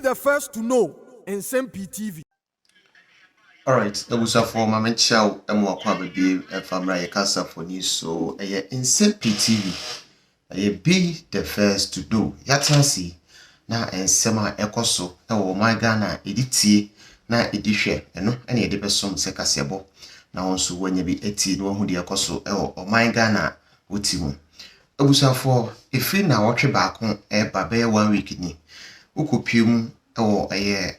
the first to know. Nsem-Pii TV. Alright, that was a form I mentioned and more probably family casa for news. So Nsem-Pii TV. Be the first to do. Yatansi na ensema ekoso ewo my Ghana editi na edihwe eno ene ede besom se kasebo na wonso wanya bi eti no hu de ekoso ewo my Ghana wotimu abusafo efi na wotwe baako babe 1 week ni ukopiem ewo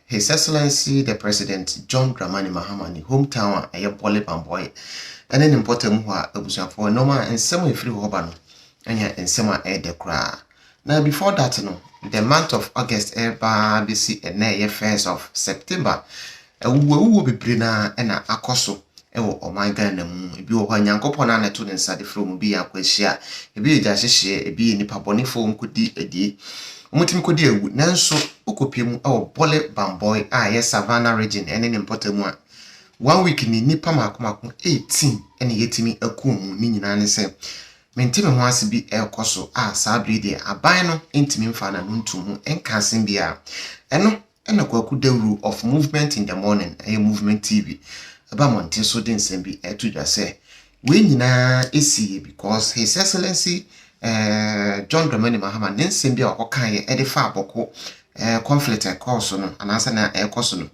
His Excellency the President John Dramani Mahama ni hometown Bole Bamboy ene nimpotem ho abusafo no ma ensema efiri ho ba no anya ensema de kra. Now before that the month of August BC and 1st of September wo bebre na na akoso ewo my Ghana mu ebi wo hanyankopon na neto ne nsade from bi akwahia ebi eja hyehye ebi nipa bone fo nkodi adi omutim kodi ewu nanso okopiem ewo Bole Bamboy Savannah region ene ne mpotamu a 1 week ni nipa makomako 18 ene yetimi akum ni nyina ne se mentime ho ase bi ekoso sabre de aban no intimi mfa na nuntum enkansen bia eno kwaku Dawuro of movement in the morning movement TV aba monte so de nsem bi etudwa se we nyina esi because His Excellency John Dramani Mahama nsem bi akokan ye de fa aboko conflict cause no anasa na ekoso no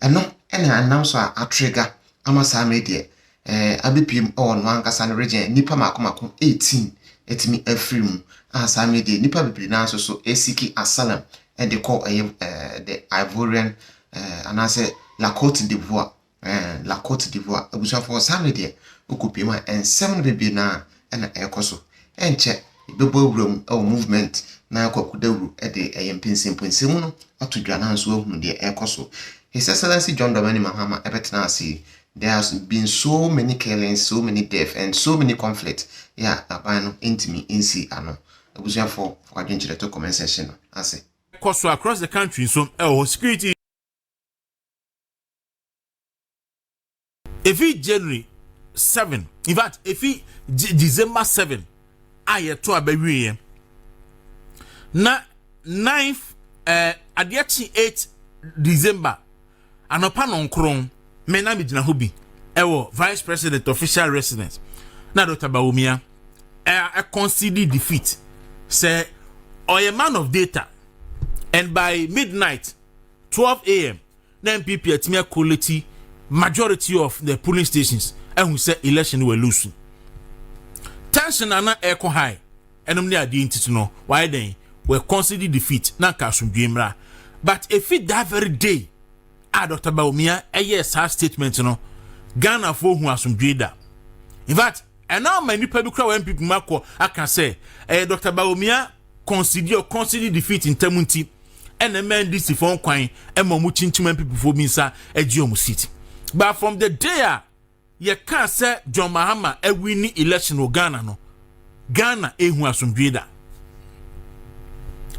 eno ena announce a trigger amasa media abepiem on one kasane region nipa makomako 18 etimi afrim asame de nipa bibiri na so esiki asylum and they call the Ivorian anase la Côte d'Ivoire abusa for asame de okopiem and 7 bibiri na na ekoso enche bebo wrum movement na kwaku Dawuro de empinsim no atodwa na so ahunu de ekoso. His Excellency John Dramani Mahama ebetena ase. There has been so many killings, so many deaths, and so many conflicts. Yeah, abano intimi insi ano. Abusia for adwenture to comment section. I say. Cost across the country, so security. If it January 7, in fact, if it December 7, I to a baby. Na 9th, at the 8th December, anopa non kron. Mena midina hobi ewo vice president official residence na Dr. Bawumia conceded defeat say a man of data and by midnight 12 a.m. na MPP atime quality majority of the polling stations and we say election were losing tension na echo high enom ne ade ntiti no why then we conceded defeat na kasumdwemra but if it that very day Dr. Bawumia yes statement no Ghana for who asumdweda in fact and now many people when people mako I can say Dr. Bawumia consider defeat in Temunti and the man this phone kwan and mamu chinchim people for minsa ejiomu city but from the day you can't say John Mahama win election o Ghana no Ghana who asumdweda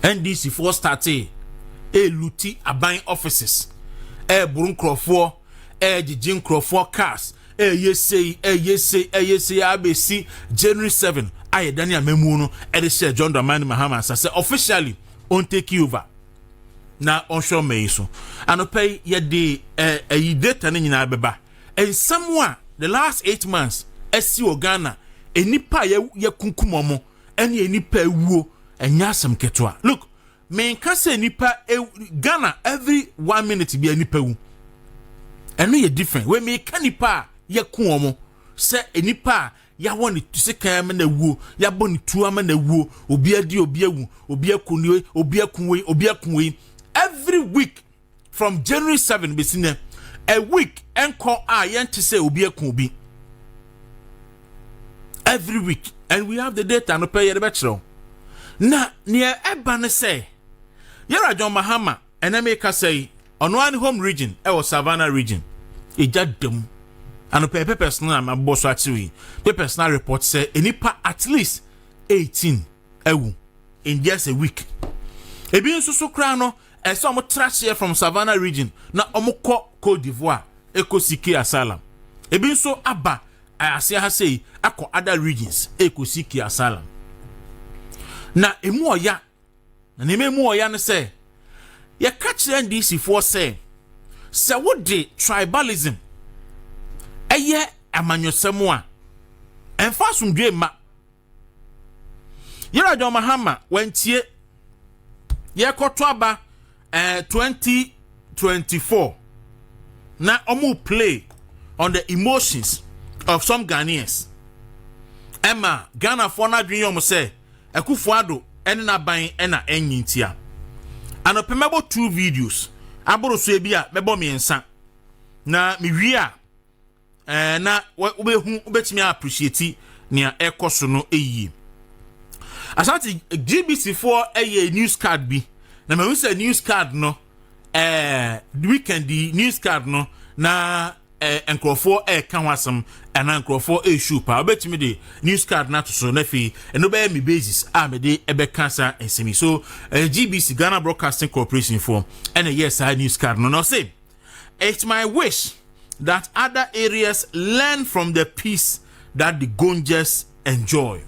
NDC for started luti aban offices burun crofo jijin crofo cars yesay abc January 7 aye Daniel Memu no de share John Dramani Mahama say officially on take over na on show me so anopay ye de data na nyina beba and somewhere the last 8 months esi o Ghana enipa ye kunkumomo ene enipa ewuo enya asem ketwa look men can say nipa Ghana every 1 minute be a nipa wu eno ye different we me can nipa ye ku omo say nipa ya woni to se kan ma na wu ya boni tu ama na wu obi adi obi awu obi akuni obi akunwe every week from January 7 be seen a week enko yente say obi akun obi every week and we have the data no pay the bachelor na near eba ne say Yara John Mahama and I make say on one home region Savannah region Egyadam and a personal my boss actually the personal report say enipa at least 18 in just a week ebi so kra no some trash here from Savannah region na omukọ Côte d'Ivoire ekosiki asylum ebi so aba asia ha say akọ other regions ekosiki asylum na emu oya na neme mu oya ne say ye catch NDC for say what the tribalism eye amanyosemo a emfa sumdwe ma Egyadam Mahama wentie ye koto aba 2024 na omu play on the emotions of some Ghanaians. Emma Ghana for na dream yom say Akufo-Addo ene na ban ena enyintia. Anopemebo 2 videos aboro so ebia bebo miensa na miwia na obehu obetimi appreciate nia ekoso no eyi. Asante GBC for a news card bi na me say news card no weekend the news card no na enkrofo kan wasam and enkrofo issue pa obetimi the news card na to so na fi eno be me basis me de ebe cancer ensemi so GBC Ghana Broadcasting Corporation for and yes I news card no say it's my wish that other areas learn from the peace that the Gonjas enjoy.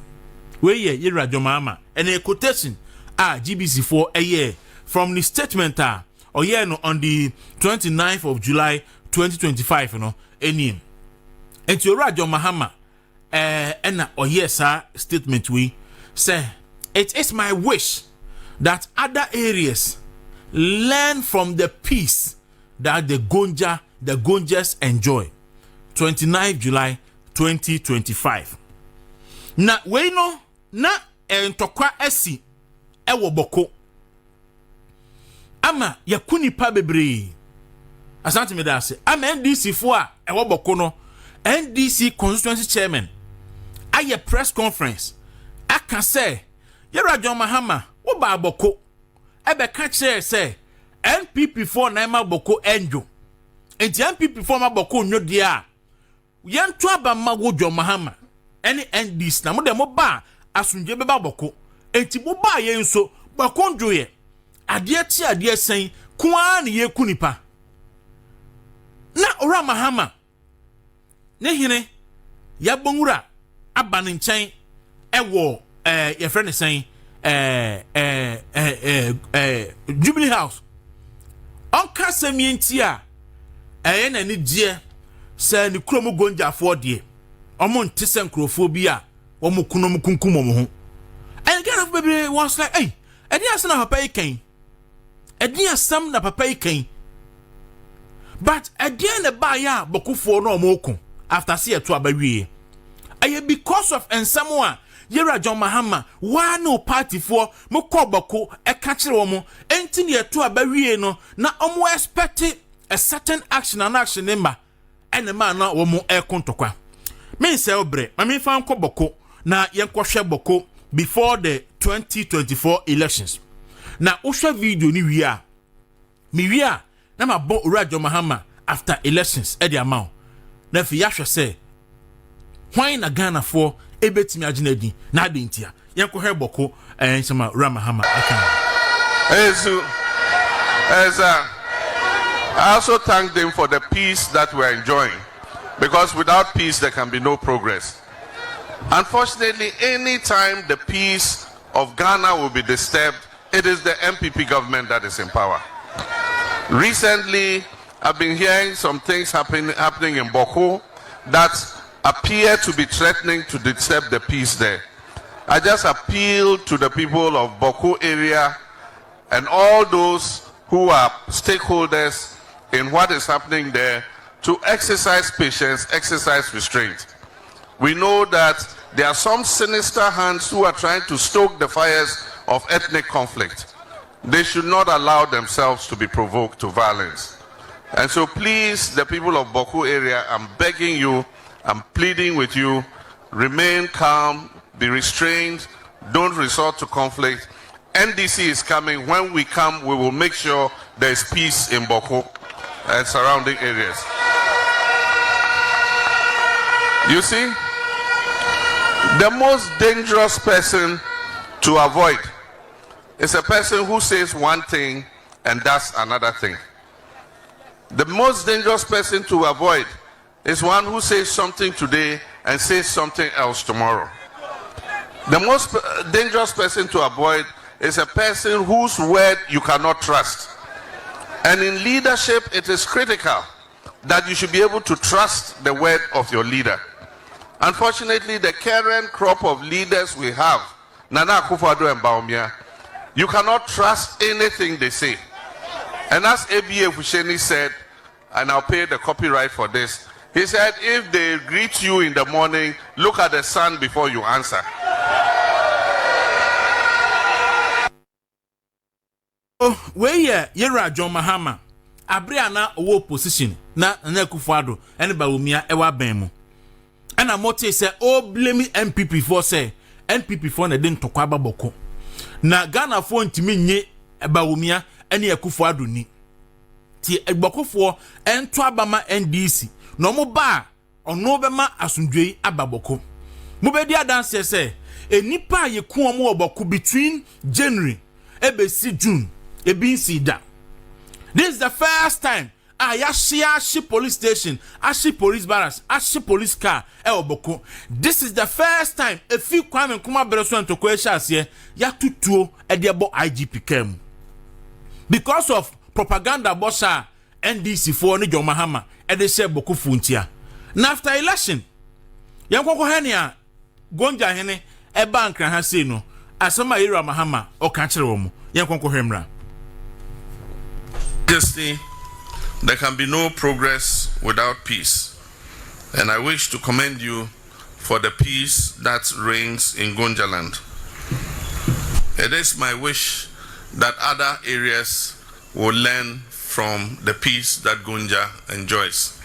Where ye Egyadam Mahama and a quotation GBC for a year from the statement or yeah no on the 29th of July 2025 you know any and to Egyadam Mahama and or yes statement we say it is my wish that other areas learn from the peace that the Gonjas enjoy. 29th July 2025 na we no na entokwa asi ewo boko ama yakuni pa bebre asante me da ase ama NDC fo a ewo boko no NDC constituency chairman aye press conference aka say Egyadam Mahama wo ba boko ebe ka kire say NPP for na ma boko enjo enti NPP for ma boko nyo dia yentu aba ma wo Egyadam Mahama any NDC na mo de mo ba asunje beba boko enti mo ba ye nso boko njoye ade ti ade sen kwa na ye kunipa na ora Mahama ne hine ya bonwura aba ne nchen ewo ye friend sen Jubilee House onka semienti a na ni die se ni kromo gonjafo de omo ntese nkrofo bi a omo kunom kunkum omo ho and get of baby was like hey edi asem na papa ikan edi asem na papa ikan but edi na ba ya bokufo no omo okun after see eto abawie aye because of ensamo a Egyadam Mahama wa no party for mo koboko e ka kire omo enti ne eto abawie no na omo expect a certain action and action number and man na omo e kontokwa me say obre mami fan ko boko na yenkohwe boko before the 2024 elections na ohwe video ni wi a mi wi a na ma bon Egyadam Mahama after elections e di amount na fi yahwe say hwan na Ghana for ebetimi aginadi na adentia yenkohwe boko nsema Egyadam Mahama aka I also thank them for the peace that we're enjoying. Because without peace, there can be no progress. Unfortunately, any time the peace of Ghana will be disturbed, it is the MPP government that is in power. Recently, I've been hearing some things happening in Boko that appear to be threatening to disturb the peace there. I just appeal to the people of Boko area and all those who are stakeholders in what is happening there to exercise patience, exercise restraint. We know that there are some sinister hands who are trying to stoke the fires of ethnic conflict. They should not allow themselves to be provoked to violence. And so please, the people of Boko area, I'm begging you, I'm pleading with you, remain calm, be restrained, don't resort to conflict. NDC is coming. When we come, we will make sure there is peace in Boko and surrounding areas. You see, the most dangerous person to avoid is a person who says one thing and does another thing. The most dangerous person to avoid is one who says something today and says something else tomorrow. The most dangerous person to avoid is a person whose word you cannot trust. And in leadership, it is critical that you should be able to trust the word of your leader. Unfortunately, the current crop of leaders we have, Nana Akufo-Addo and Bawumia, you cannot trust anything they say. And as ABA Fusheni said, and I'll pay the copyright for this, he said, if they greet you in the morning, look at the sun before you answer. Oh, where Yera John Mahama, Abriana owo position, na Akufo-Addo, and Bawumia ewa bemu. And a mote say, oh, blame MPP for say, NPP for na den tokwaba boko. Na Ghana for ntimi nye Bawumia, ene Akufo-Addo ni. Ti boko for ento abama NDC. No mo ba ono bema asundwe ababoko. Mo be dia dance say, enipa ye ku omo oboko between January ebesi June ebi si da. This is the first time Ashi police station, Ashi police barracks, Ashi police car, Boko. This is the first time a few crime and Kuma Bereson to Kwesha here, Yatutuo, Ediabo IGP came. Because of propaganda bossa NDC for Nijo Mahama, Edeshe Boko Funtia. Now after election, Yankoko Henia, Gonja Hene, a bank and Hasino, Asama Ira Mahama, or Kancheromo, Yankoko Hemra. There can be no progress without peace. And I wish to commend you for the peace that reigns in Gonjaland. It is my wish that other areas will learn from the peace that Gonja enjoys.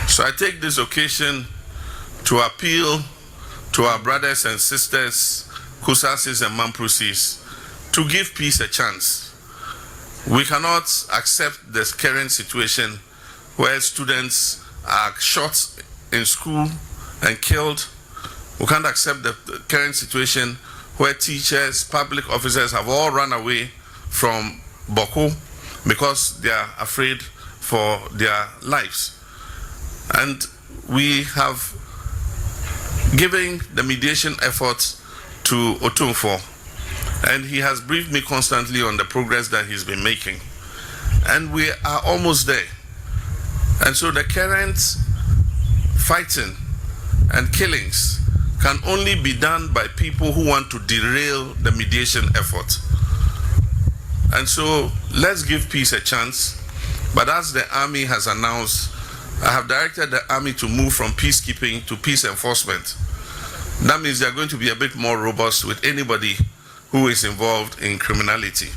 So I take this occasion to appeal to our brothers and sisters, Kusasis and Mamprusis, to give peace a chance. We cannot accept this current situation where students are shot in school and killed. We can't accept the current situation where teachers, public officers have all run away from Boko because they are afraid for their lives. And we have given the mediation efforts to Otunfo, and he has briefed me constantly on the progress that he's been making. And we are almost there. And so the current fighting and killings can only be done by people who want to derail the mediation effort. And so let's give peace a chance. But as the army has announced, I have directed the army to move from peacekeeping to peace enforcement. That means they're going to be a bit more robust with anybody who is involved in criminality.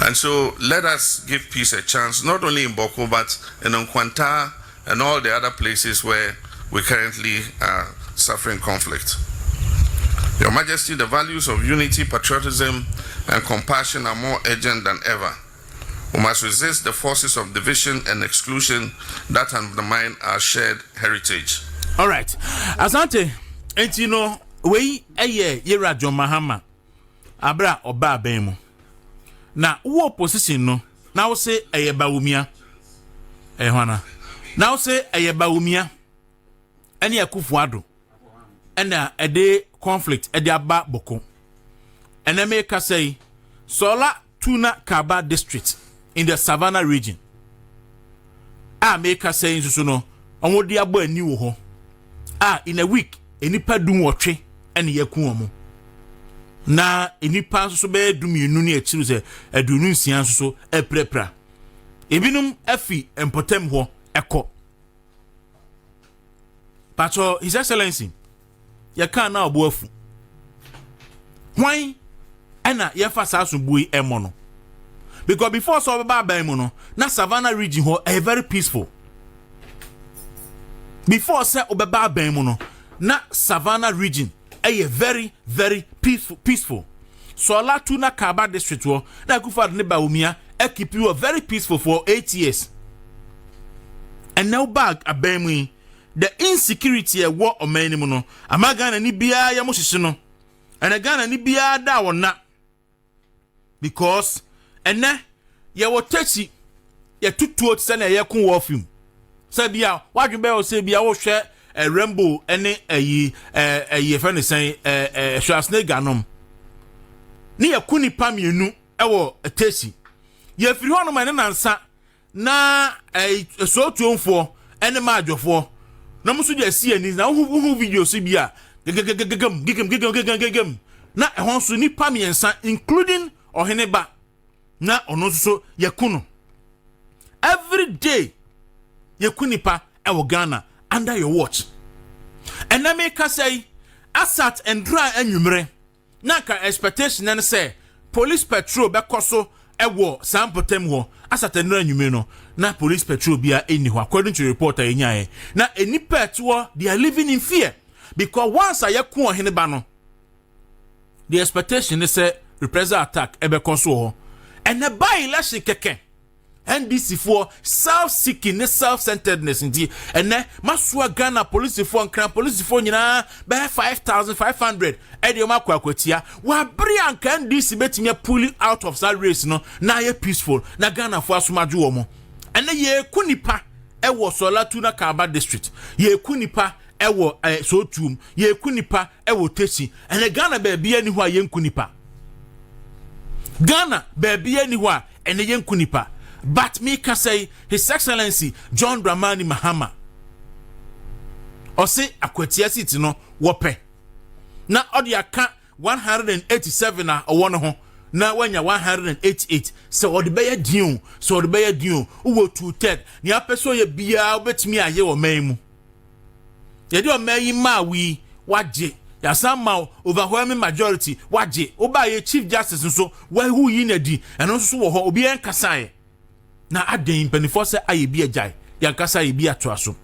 And so let us give peace a chance, not only in Boko, but in Nkwanta and all the other places where we currently are suffering conflict. Your Majesty, the values of unity, patriotism, and compassion are more urgent than ever. We must resist the forces of division and exclusion that undermine our shared heritage. All right. Asante, and you know, we Yera John Mahama Abra Oba Bemu. Na uwo position no, now say Bawumia. Ehwana. Now say Bawumia. Any Akufo-Addo. And a day conflict at the Aba Boko. And I make say Sola Tuna Kaba district in the Savannah region. I make say in Susuno, on what the Abo and New Ho. In a week, enipa dum wotwe ene yakuomo na enipa so be dum yenu ne achiru se adunu nsia so eprepra ebinum afi empotem ho eko pacho His Excellency ya kan na obo afu hwan ena ye fa sa so bui emo no because before so ba ban mu no na Savannah region ho very peaceful. Before say obeba ban mu no na Savannah region very very peaceful. So la Tuna Kaba district wo na Akufo-Addo ne Bawumia keep you very peaceful for 8 years. And now back abemu the insecurity e wo omani mu no amagana ni bia ya mo hihye no. And Ghana ni bia da wona because ene ye wo tachi ye tutuo tse na ye kun wo film. Sabia wadwebe o se bia wo hwe Rainbow ene ayi friend say Schwarzenegger nom ni yakuni pa mienu ewo etesi ye firi ho no ma ne nansa na so tuonfo ene ma adwofo na muso de asi ani na hu video so bia gigam na ehon so ni pa miensa including oheneba na ono so yakunu every day yakuni pa ewo Ghana under your watch and na make us say asat and dry anwumre na ka expectation na say police patrol be koso ewo sampotem ho asat and dry anwumre no na police patrol bia eni ho according to reporter enyae na enipa eto they are living in fear because once ayaku ohene ba no the expectation is say reprisal attack ebe koso ho and the by election keke NDC for self-seeking, self-centeredness indeed. And then Masua Ghana police for and police for nyina be 5,500. Edi oma kwa kwetia. Wa brian can NDC beti me pulling out of that race no. Na ye peaceful. Na Ghana for asumaju omo. And then ye kunipa ewo Solatuna Kaba district. Ye kunipa ewo Sotum. Ye kunipa ewo Tesi. And the Ghana baby anywhere ye kunipa. Ghana baby anywhere and ye kunipa. But me can say His Excellency John Dramani Mahama or say akwetia city no wope na odi aka 187 na owo no ho na wanya 188 so odi be yadiun so odi be yadiun uwo 2/3 ni apeso ye bia obetimi aye wo man mu ye de o man yi ma wi waje ya sama overwhelming majority waje oba ye chief justice nso wa hu yi na di eno nso wo ho obi en kasae na aden penifo se aye bi agyae yankasa ye bi atoaso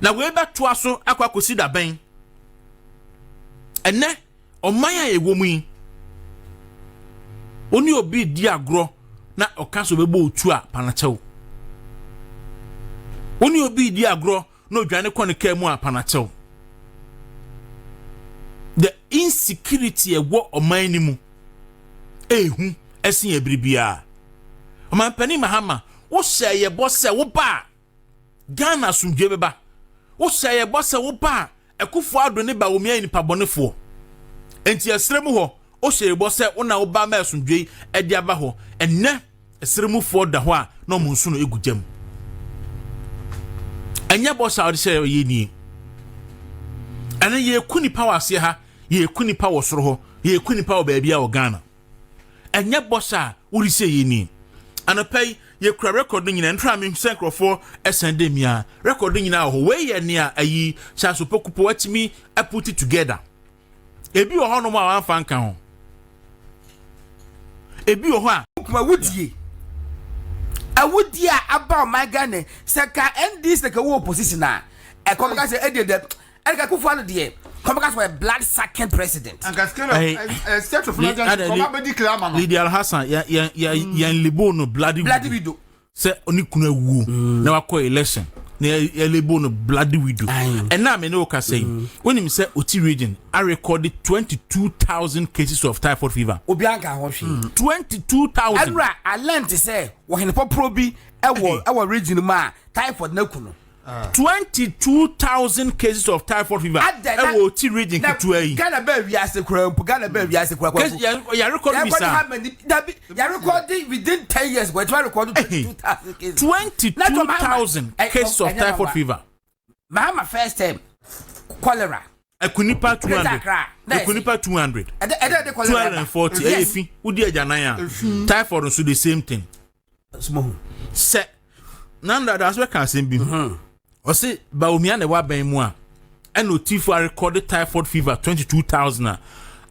na we be toaso akwa kosi da ben ene omanya ye wo mu yi oni obi di agro na okaso bebo otu a panachew oni obi di agro na odwane kɔ ne kamu a panachew the insecurity ewo oman ni mu ehu esen ebribia oman pani Mahama wo sheye bosse wo ba Ghana sundwe beba wo sheye bosse wo ba ekufo ado ne ba wo mia nipa bonefo enti esremu ho wo sheye bosse wo na wo ba ma sundwe edi aba ho enne esremu fo da ho a no munsu no egujam enya bosse a wo sheye ye ni ene ye kuni power ase ha ye kuni power soro ho ye kuni power ba bia wo Ghana enya bosse a wo ri se ye ni anopai ye kura record nyina ntra me senkrofo esende mia record nyina ho we ye ne a ayi chaso pokupo watimi put it together ebi wo ho no ma wan fa nka ho ebi wo ho a kuma wudie awudia aba my Ghana seka NDC seka wo opposition a e come ka say e de ka kufu anu de come ka so blood sucking president and gaskela state of Nigeria come be declare man Lydia Hassan ya libo no bloody widow se oni kuna wu na wakọ election na ya libo no bloody widow and now me no ka say when him say Oti region I recorded 22,000 cases of typhoid fever obi anka ho hwe 22,000 Adra alent say wo hen popro bi ewo region ma typhoid na kuno 22,000 cases of typhoid fever. Ewo Oti region kitua yi. Ghana ba wiase kura mpo Ghana ba wiase kura kwa. Ya record me sir. Ya record within 10 years but try record 22,000 cases. 22,000 cases of typhoid fever. Mahama first time cholera. Ekunipa 200. Ekunipa 200. 240. Efi. Udi ajanan ya. Typhoid nso the same thing. Small. Se nanda that's where can same be. O say ba omia na wa ban mu a and Otifo recorded typhoid fever 22,000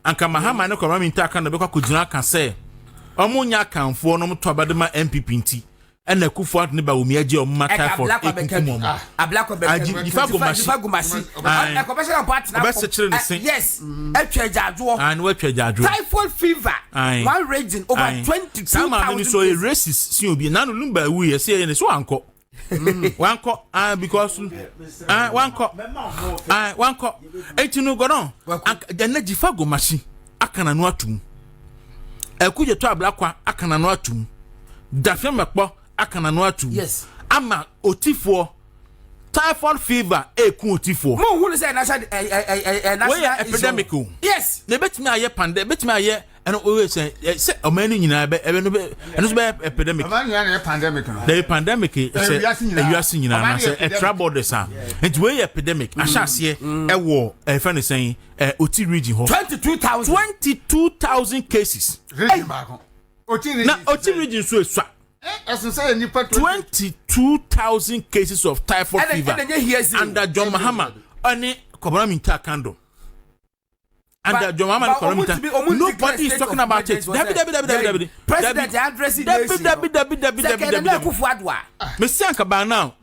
anka Mahama ne kwama minta aka na be kwa kugina kan say omunya kanfo no mto abadema MPP nti ena kufu ne ba omia je omma typhoid ekunkum ablako be difagomasi na professional partner yes etwa jajo and we twa jajo typhoid fever one region over 22,000 some so a racist si obi na no lumba wu ye say ne so anko wanko because wanko etinu gono na jifagomasi akana no atum ekuje to ablakwa akana no atum dafia mekpo akana no atum yes ama Otifo typhoid fever ekun Otifo mo hu say national epidemic yes ne betimi aye pandemic betimi aye And we say a man in epidemic. The pandemic is a trouble the sun. It's way epidemic. I shall say a war, a friend is saying, Oti region 22,000 cases. Now, Oti region so 22,000 cases of typhoid fever under John Mahama and Kobraminta Kando. Under John Mahama Kobraminta. Nobody is talking about it. President addressing Messianka by now.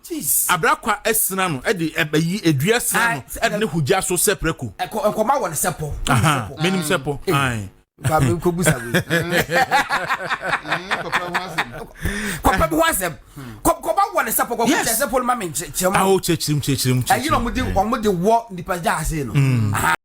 Abrakwa Esnano, Eddie Edriasano, and Hujaso Sepreku. A coma one sepple. Meaning sepple. Aye.